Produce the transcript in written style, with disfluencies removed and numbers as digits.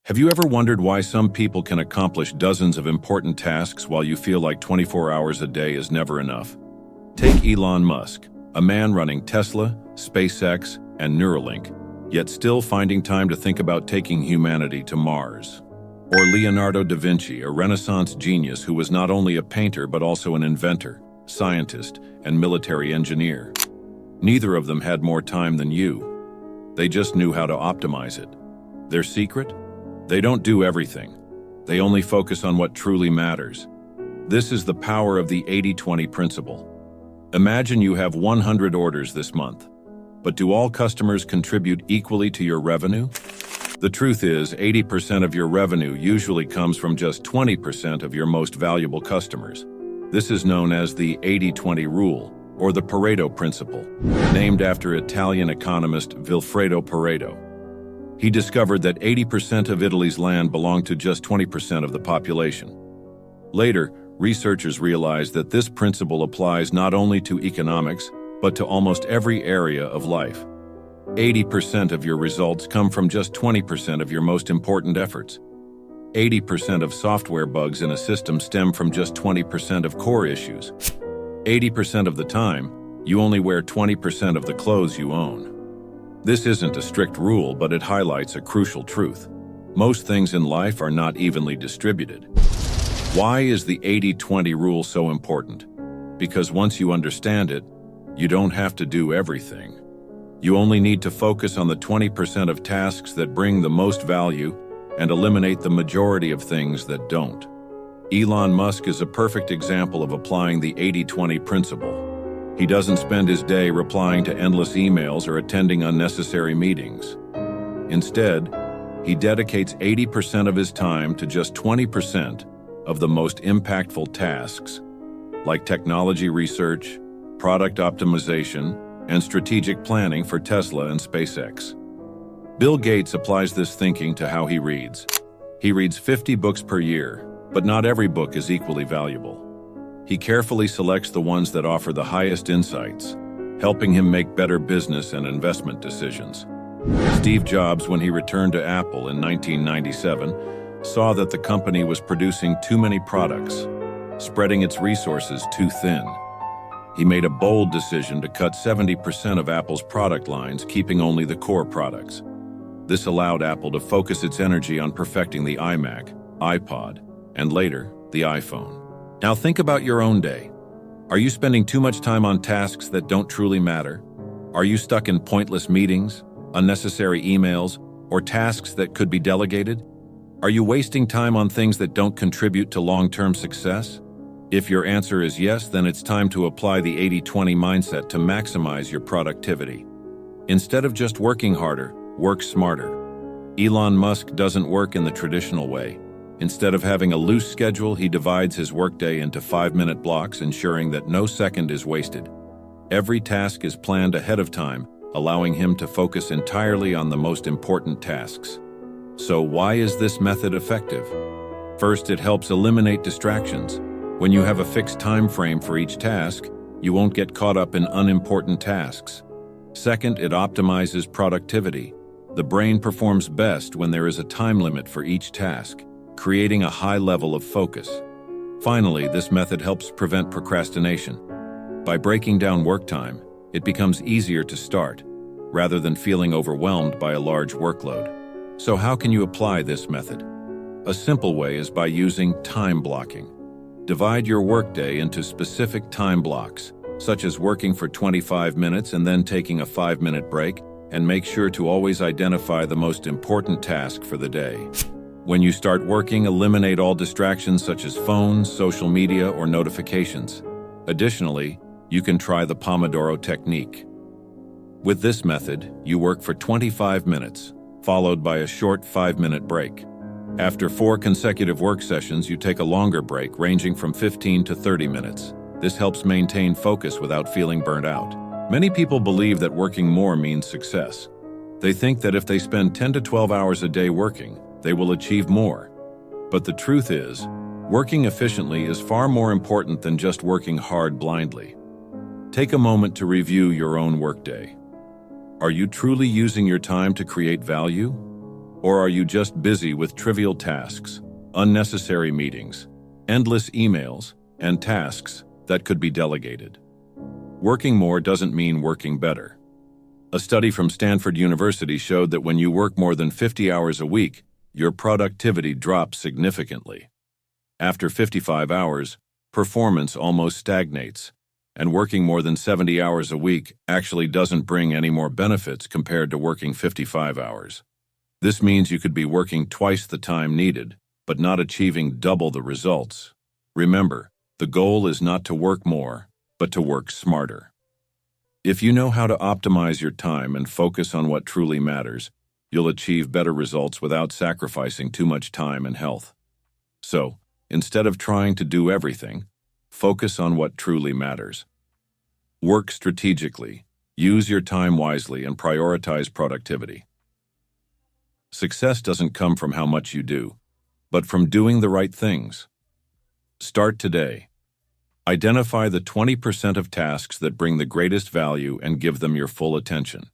Have you ever wondered why some people can accomplish dozens of important tasks while you feel like 24 hours a day is never enough? Take Elon Musk, a man running Tesla, SpaceX, and Neuralink, yet still finding time to think about taking humanity to Mars. Or Leonardo da Vinci, a Renaissance genius who was not only a painter but also an inventor, scientist, and military engineer. Neither of them had more time than you. They just knew how to optimize it. Their secret? They don't do everything. They only focus on what truly matters. This is the power of the 80-20 principle. Imagine you have 100 orders this month. But do all customers contribute equally to your revenue? The truth is, 80% of your revenue usually comes from just 20% of your most valuable customers. This is known as the 80-20 rule, or the Pareto principle, named after Italian economist Vilfredo Pareto. He discovered that 80% of Italy's land belonged to just 20% of the population. Later, researchers realized that this principle applies not only to economics, but to almost every area of life. 80% of your results come from just 20% of your most important efforts. 80% of software bugs in a system stem from just 20% of core issues. 80% of the time, you only wear 20% of the clothes you own. This isn't a strict rule, but it highlights a crucial truth. Most things in life are not evenly distributed. Why is the 80-20 rule so important? Because once you understand it, you don't have to do everything. You only need to focus on the 20% of tasks that bring the most value and eliminate the majority of things that don't. Elon Musk is a perfect example of applying the 80-20 principle. He doesn't spend his day replying to endless emails or attending unnecessary meetings. Instead, he dedicates 80% of his time to just 20% of the most impactful tasks, like technology research, product optimization, and strategic planning for Tesla and SpaceX. Bill Gates applies this thinking to how he reads. He reads 50 books per year, but not every book is equally valuable. He carefully selects the ones that offer the highest insights, helping him make better business and investment decisions. Steve Jobs, when he returned to Apple in 1997, saw that the company was producing too many products, spreading its resources too thin. He made a bold decision to cut 70% of Apple's product lines, keeping only the core products. This allowed Apple to focus its energy on perfecting the iMac, iPod, and later, the iPhone. Now think about your own day. Are you spending too much time on tasks that don't truly matter? Are you stuck in pointless meetings, unnecessary emails, or tasks that could be delegated? Are you wasting time on things that don't contribute to long-term success? If your answer is yes, then it's time to apply the 80-20 mindset to maximize your productivity. Instead of just working harder, work smarter. Elon Musk doesn't work in the traditional way. Instead of having a loose schedule, he divides his workday into 5-minute blocks, ensuring that no second is wasted. Every task is planned ahead of time, allowing him to focus entirely on the most important tasks. So why is this method effective? First, it helps eliminate distractions. When you have a fixed time frame for each task, you won't get caught up in unimportant tasks. Second, it optimizes productivity. The brain performs best when there is a time limit for each task, creating a high level of focus. Finally, this method helps prevent procrastination. By breaking down work time, it becomes easier to start, rather than feeling overwhelmed by a large workload. So how can you apply this method? A simple way is by using time blocking. Divide your workday into specific time blocks, such as working for 25 minutes and then taking a 5-minute break, and make sure to always identify the most important task for the day. When you start working, eliminate all distractions such as phones, social media, or notifications. Additionally, you can try the Pomodoro technique. With this method, you work for 25 minutes, followed by a short 5-minute break. After 4 consecutive work sessions, you take a longer break ranging from 15 to 30 minutes. This helps maintain focus without feeling burnt out. Many people believe that working more means success. They think that if they spend 10 to 12 hours a day working, they will achieve more. But the truth is, working efficiently is far more important than just working hard blindly. Take a moment to review your own workday. Are you truly using your time to create value? Or are you just busy with trivial tasks, unnecessary meetings, endless emails, and tasks that could be delegated? Working more doesn't mean working better. A study from Stanford University showed that when you work more than 50 hours a week, your productivity drops significantly. After 55 hours, performance almost stagnates, and working more than 70 hours a week actually doesn't bring any more benefits compared to working 55 hours. This means you could be working twice the time needed, but not achieving double the results. Remember, the goal is not to work more, but to work smarter. If you know how to optimize your time and focus on what truly matters, you'll achieve better results without sacrificing too much time and health. So, instead of trying to do everything, focus on what truly matters. Work strategically, use your time wisely, and prioritize productivity. Success doesn't come from how much you do, but from doing the right things. Start today. Identify the 20% of tasks that bring the greatest value and give them your full attention.